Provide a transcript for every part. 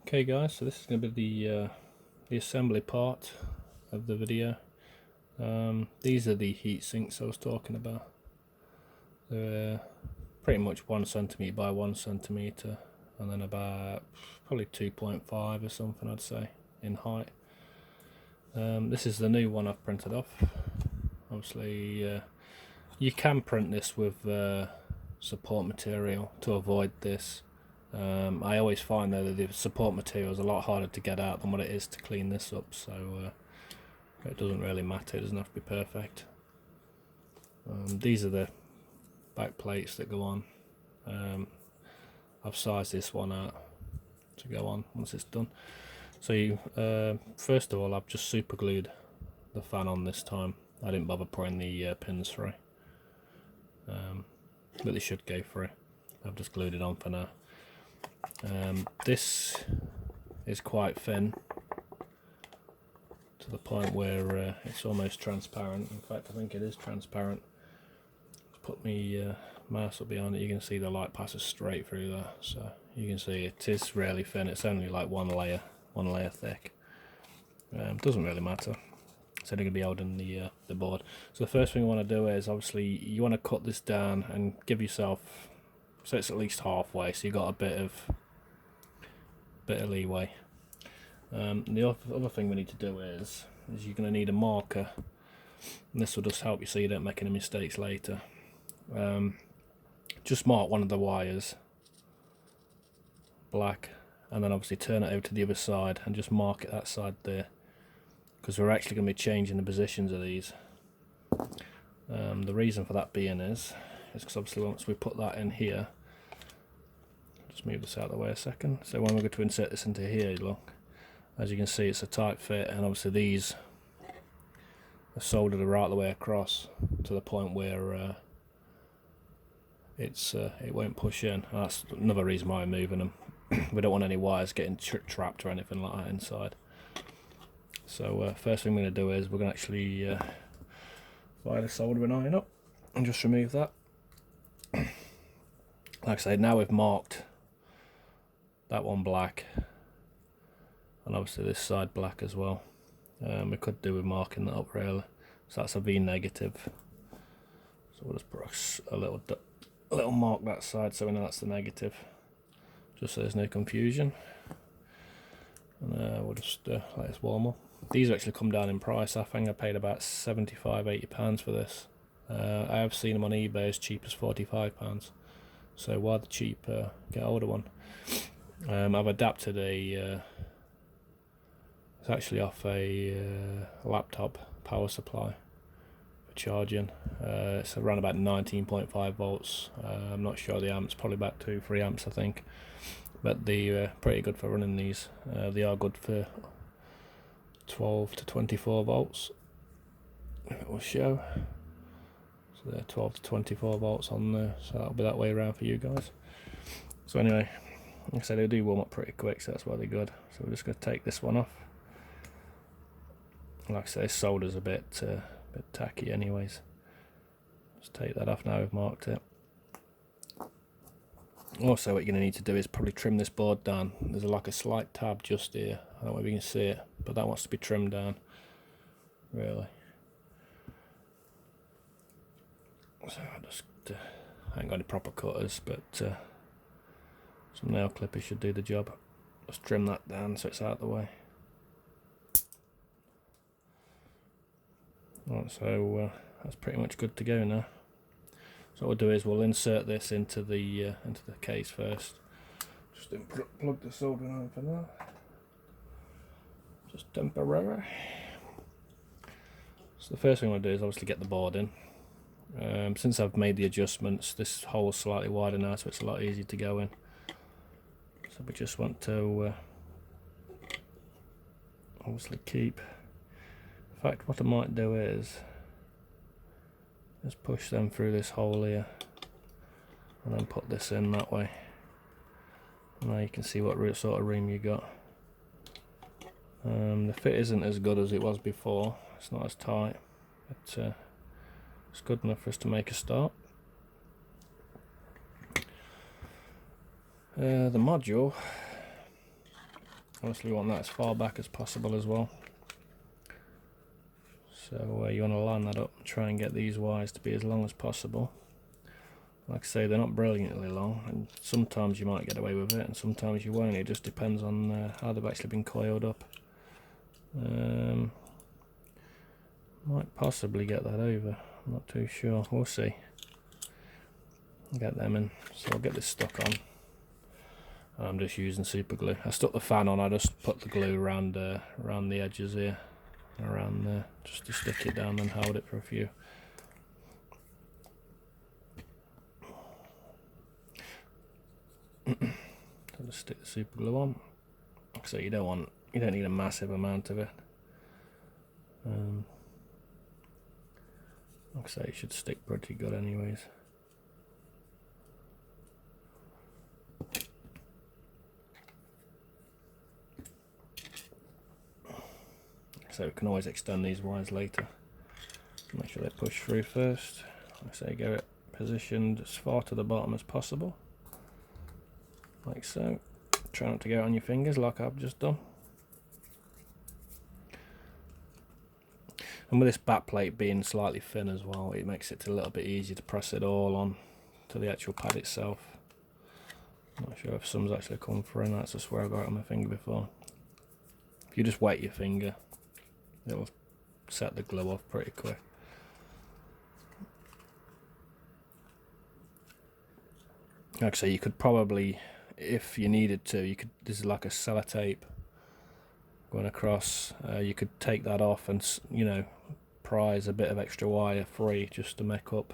Okay guys, so this is going to be the assembly part of the video. These are the heat sinks I was talking about. They're pretty much 1 centimetre by 1 centimetre and then about probably 2.5 or something, I'd say, in height. This is the new one I've printed off. Obviously you can print this with support material to avoid this. I always find though that the support material is a lot harder to get out than what it is to clean this up, so it doesn't really matter, it doesn't have to be perfect. These are the back plates that go on. I've sized this one out to go on once it's done. So you, first of all, I've just super glued the fan on this time. I didn't bother putting the pins through, but they should go through. I've just glued it on for now. This is quite thin to the point where it's almost transparent. In fact, I think it is transparent. Put my mouse up behind it, you can see the light passes straight through there, so you can see it is really thin. It's only like one layer thick. Doesn't really matter. It's only going to be holding the board. So the first thing you want to do is, obviously, you want to cut this down and give yourself, so it's at least halfway, so you got a bit of leeway. The other thing we need to do is you're going to need a marker, and this will just help you so you don't make any mistakes later. Just mark one of the wires black, and then obviously turn it over to the other side and just mark it that side there, because we're actually going to be changing the positions of these. The reason for that being is because obviously once we put that in here, just move this out of the way a second. So when we're going to insert this into here, look, as you can see, it's a tight fit, and obviously these are soldered right the way across to the point where it won't push in. And that's another reason why I'm moving them. We don't want any wires getting trapped or anything like that inside. So first thing we're going to do is we're going to actually fire the soldering iron up and just remove that. Like I say, now we've marked that one black, and obviously this side black as well. We could do with marking that up really. So that's a V negative. So we'll just put a little mark that side so we know that's the negative, just so there's no confusion. And we'll just let this warm up. These actually come down in price. I think I paid about £75–80 for this. I have seen them on eBay as cheap as £45. So while they're cheap, get hold of one. I've adapted it's actually off a laptop power supply for charging. It's around about 19.5 volts. I'm not sure the amps, probably about 2–3 amps I think. But they're pretty good for running these. They are good for 12 to 24 volts. It will show. So they're 12 to 24 volts on there, so that'll be that way around for you guys. So anyway, like I said, they do warm up pretty quick, so that's why they're good. So we're just going to take this one off. Like I say, this solder's a bit tacky anyways. Just take that off now we've marked it. Also, what you're going to need to do is probably trim this board down. There's like a slight tab just here. I don't know if you can see it, but that wants to be trimmed down, really. So I ain't got any proper cutters, but some nail clippers should do the job. Just trim that down so it's out of the way. Right, so that's pretty much good to go now. So what we'll do is we'll insert this into the case first. Just plug the soldering iron for now. Just temporary. So the first thing we'll do is obviously get the board in. Since I've made the adjustments, this hole's slightly wider now, so it's a lot easier to go in. So we just want to obviously keep. In fact, what I might do is just push them through this hole here and then put this in that way. Now you can see what sort of room you got. The fit isn't as good as it was before. It's not as tight, but it's good enough for us to make a start. The module Obviously you want that as far back as possible as well. So you want to line that up and try and get these wires to be as long as possible. Like I say, they're not brilliantly long, and sometimes you might get away with it and sometimes you won't. It just depends on how they've actually been coiled up. Might possibly get that over, I'm not too sure, we'll see. Get them in, so I'll get this stuck on. I'm just using super glue. I stuck the fan on, I just put the glue around the edges here, around there, just to stick it down and hold it for a few. So just stick the super glue on. So you don't need a massive amount of it. Like I say, it should stick pretty good anyways. So we can always extend these wires later. Make sure they push through first. Like I say, get it positioned as far to the bottom as possible. Like so. Try not to get it on your fingers like I've just done. And with this back plate being slightly thin as well, it makes it a little bit easier to press it all on to the actual pad itself. I'm not sure if some's actually come through, and that's just where I got it on my finger before. If you just wet your finger, it'll set the glue off pretty quick. Like I say, you could probably, if you needed to, you could. This is like a sellotape going across. You could take that off and, you know, prise a bit of extra wire free just to make up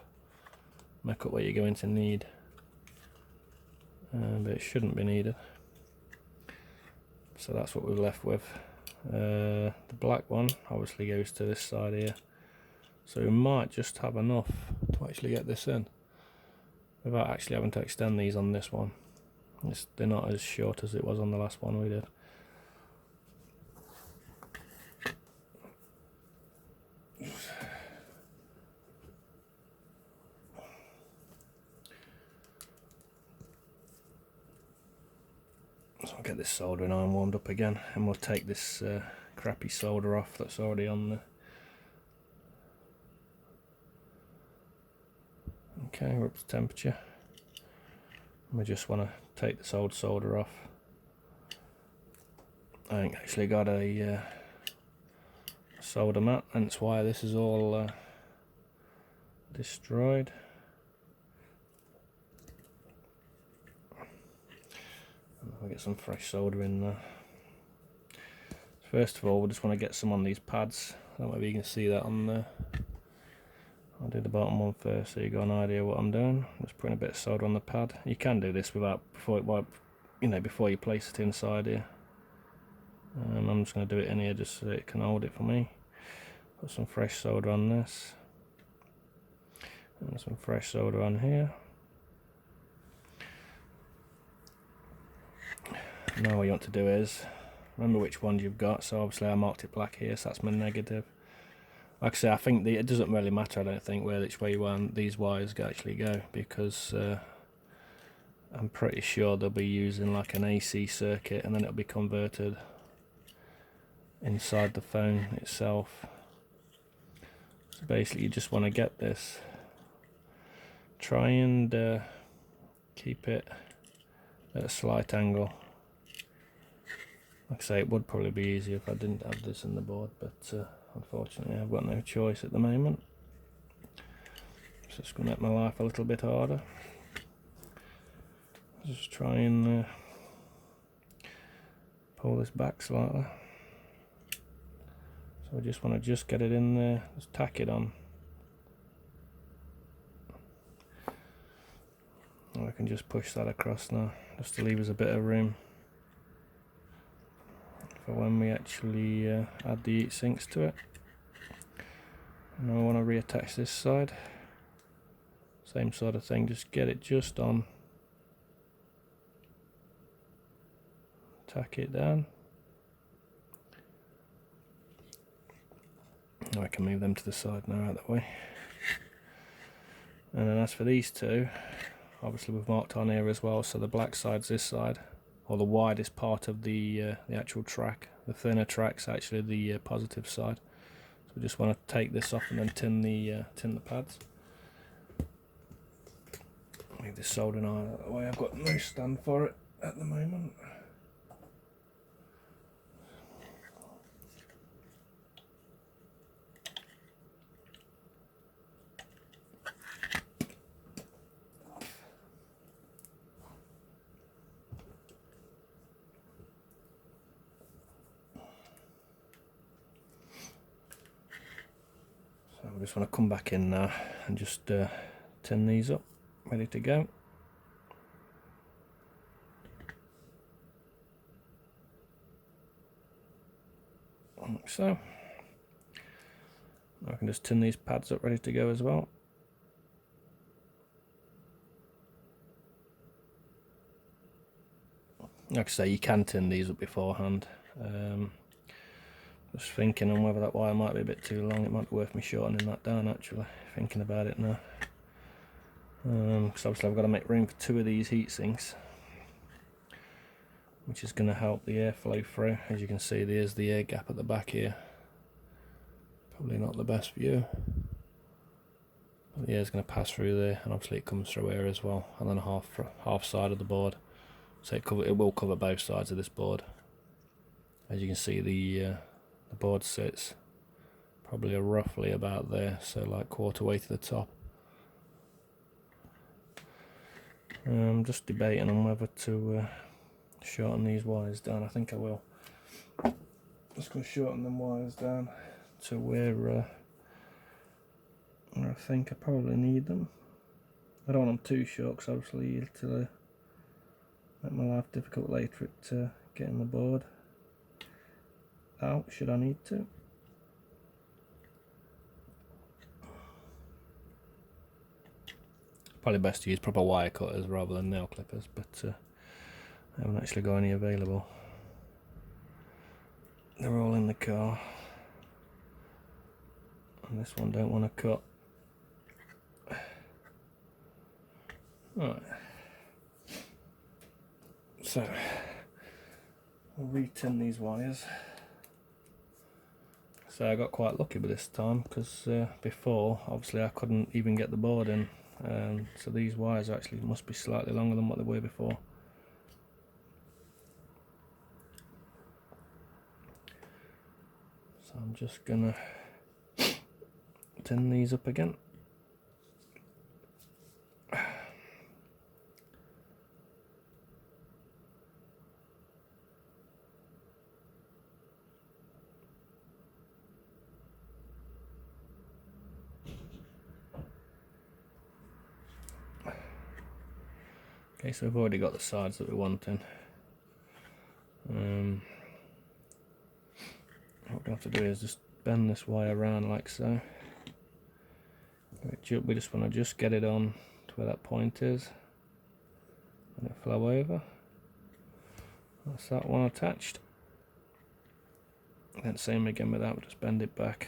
what you're going to need. But it shouldn't be needed. So that's what we're left with. The black one obviously goes to this side here, so we might just have enough to actually get this in without actually having to extend these on this one. They're not as short as it was on the last one we did. So I'll get this soldering iron warmed up again, and we'll take this crappy solder off that's already on there. Okay, we're up to temperature. We just want to take this old solder off. I ain't actually got a solder mat, and that's why this is all destroyed. I'll get some fresh solder in there. First of all, we just want to get some on these pads. I don't know if you can see that on there. I'll do the bottom one first, so you got an idea what I'm doing. Just putting a bit of solder on the pad. You can do this before you place it inside here. I'm just going to do it in here just so it can hold it for me. Put some fresh solder on this, and some fresh solder on here. Now what you want to do is remember which ones you've got. So obviously I marked it black here, so that's my negative. Like I say, I think it doesn't really matter, I don't think, which way these wires actually go, because I'm pretty sure they'll be using like an AC circuit, and then it'll be converted inside the phone itself. So basically you just want to get this, try and keep it at a slight angle. Like I say, it would probably be easier if I didn't have this in the board, but unfortunately I've got no choice at the moment. So it's going to make my life a little bit harder. Just try and pull this back slightly. So I just want to get it in there, just tack it on. And I can just push that across now, just to leave us a bit of room for when we actually add the heat sinks to it. And I want to reattach this side. Same sort of thing, just get it just on. Tack it down. Now I can move them to the side now, out that way. And then as for these two, obviously we've marked on here as well, so the black side's this side, or the widest part of the actual track. The thinner track's actually the positive side. So we just want to take this off and then tin the pads. Leave this soldering iron out of the way. I've got no stand for it at the moment. So we just want to come back in now and just tin these up, ready to go. Like so. I can just tin these pads up ready to go as well. Like I say, you can tin these up beforehand. Just thinking on whether that wire might be a bit too long. It might be worth me shortening that down actually, thinking about it now. Because obviously I've got to make room for 2 of these heat sinks, which is going to help the air flow through. As you can see, there's the air gap at the back here. Probably not the best view, but the air's going to pass through there, and obviously it comes through here as well, and then half side of the board. So it will cover both sides of this board. As you can see, the board sits probably roughly about there, so like quarter way to the top. I'm just debating on whether to shorten these wires down. I think I will. Just going to shorten them wires down to where I think I probably need them. I don't want them too short, because obviously it'll make my life difficult later at getting the board out, should I need to. Probably best to use proper wire cutters rather than nail clippers, but I haven't actually got any available. They're all in the car, and this one don't want to cut. Right, so we'll re-tin these wires. So I got quite lucky with this time, because before obviously I couldn't even get the board in, so these wires actually must be slightly longer than what they were before. So I'm just gonna tin these up again. Okay, so we've already got the sides that we want in. What we have to do is just bend this wire around like so. We just want to just get it on to where that point is, and it flow over. That's that one attached. And then same again with that, we'll just bend it back.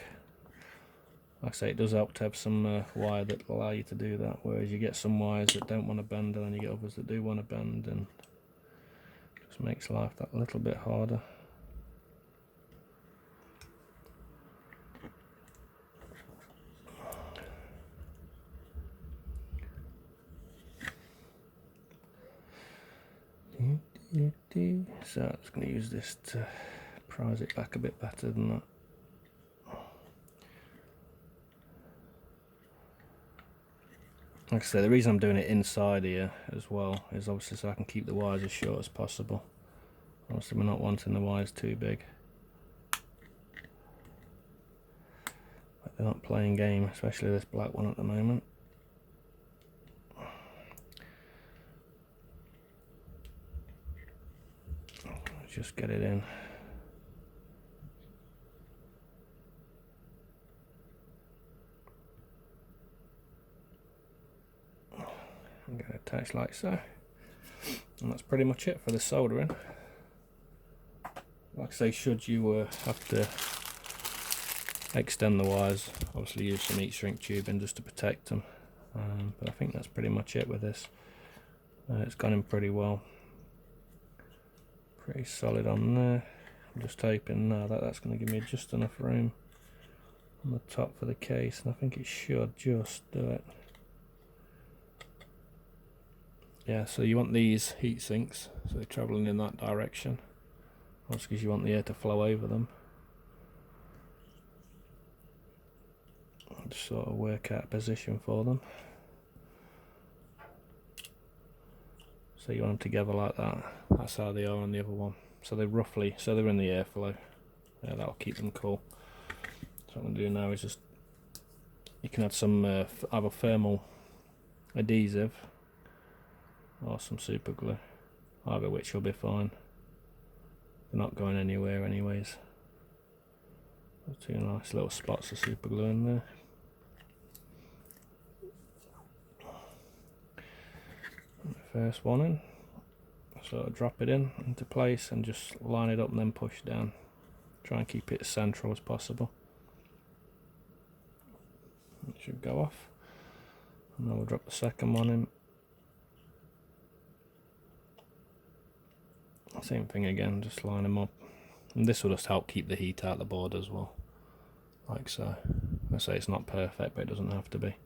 Like I say, it does help to have some wire that will allow you to do that, whereas you get some wires that don't want to bend, and then you get others that do want to bend, and it just makes life that little bit harder. So I'm just going to use this to prise it back a bit better than that. Like I say, the reason I'm doing it inside here as well is obviously so I can keep the wires as short as possible. Obviously we're not wanting the wires too big. But they're not playing game, especially this black one at the moment. Let's just get it in. I'm going to attach like so, and that's pretty much it for the soldering. Like I say, should you have to extend the wires, obviously use some heat shrink tubing just to protect them, but I think that's pretty much it with this. It's gone in pretty well. Pretty solid on there. I'm just hoping now that that's going to give me just enough room on the top for the case, and I think it should just do it. Yeah, so you want these heat sinks, so they're travelling in that direction. That's because you want the air to flow over them. Just sort of work out a position for them. So you want them together like that. That's how they are on the other one. So they're roughly, so they're in the airflow. Yeah, that'll keep them cool. So what I'm going to do now is just, you can add some either thermal adhesive or some super glue, either which will be fine. They're not going anywhere anyways. Two nice little spots of super glue in there. First one in, so drop it in into place and just line it up and then push down. Try and keep it as central as possible. It should go off, and then we'll drop the second one in. Same thing again, just line them up, and this will just help keep the heat out the board as well, like so. I say it's not perfect, but it doesn't have to be.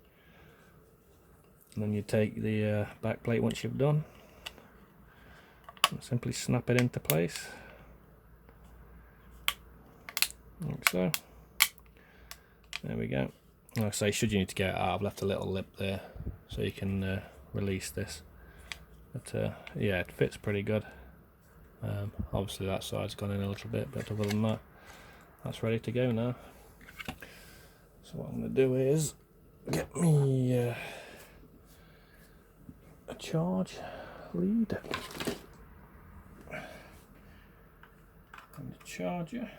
And then you take the back plate once you've done, and simply snap it into place, like so. There we go. Like I say, should you need to get it out, I've left a little lip there so you can release this. But yeah, it fits pretty good. Obviously that side's gone in a little bit, but other than that, that's ready to go now. So what I'm going to do is get me a charge lead and the charger,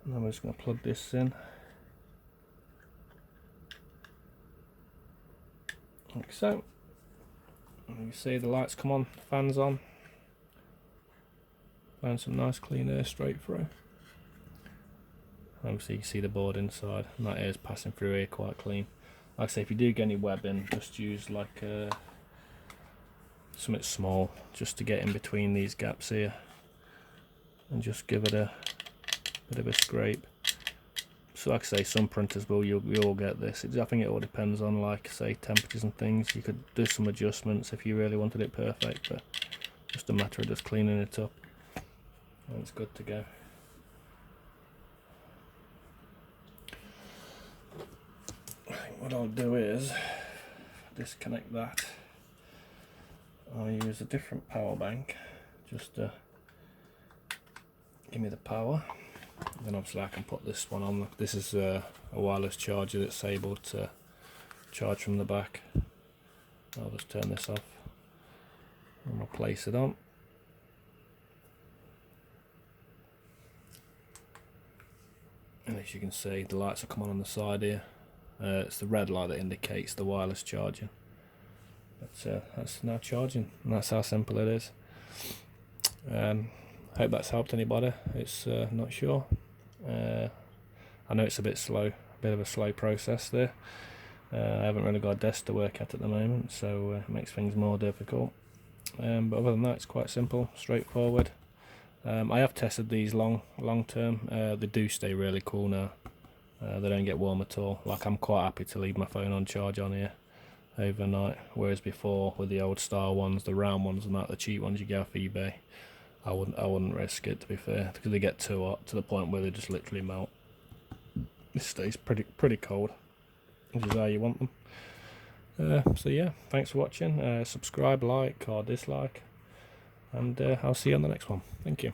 and then we're just going to plug this in like so. And you see the lights come on, fans on, blowing some nice clean air straight through. Obviously you can see the board inside, and that air is passing through here quite clean. Like I say, if you do get any webbing, just use like something small just to get in between these gaps here, and just give it a bit of a scrape. So like I say, some printers will, you'll get this. I think it all depends on, like say, temperatures and things. You could do some adjustments if you really wanted it perfect, but just a matter of just cleaning it up and it's good to go. I think what I'll do is disconnect that. I'll use a different power bank just to give me the power. Then obviously I can put this one on. This is a wireless charger that's able to charge from the back. I'll just turn this off and we'll place it on. And as you can see, the lights will come on the side here. It's the red light that indicates the wireless charging. But that's now charging, and that's how simple it is. Hope that's helped anybody. It's not sure. I know it's a bit slow, a bit of a slow process there. I haven't really got a desk to work at the moment, so it makes things more difficult. But other than that, it's quite simple, straightforward. I have tested these long term. They do stay really cool now. They don't get warm at all. Like, I'm quite happy to leave my phone on charge on here overnight, whereas before with the old style ones, the round ones and that, the cheap ones you get off eBay, I wouldn't risk it, to be fair, because they get too hot to the point where they just literally melt. This stays pretty cold, which is how you want them. So yeah, thanks for watching. Subscribe, like or dislike, and I'll see you on the next one. Thank you.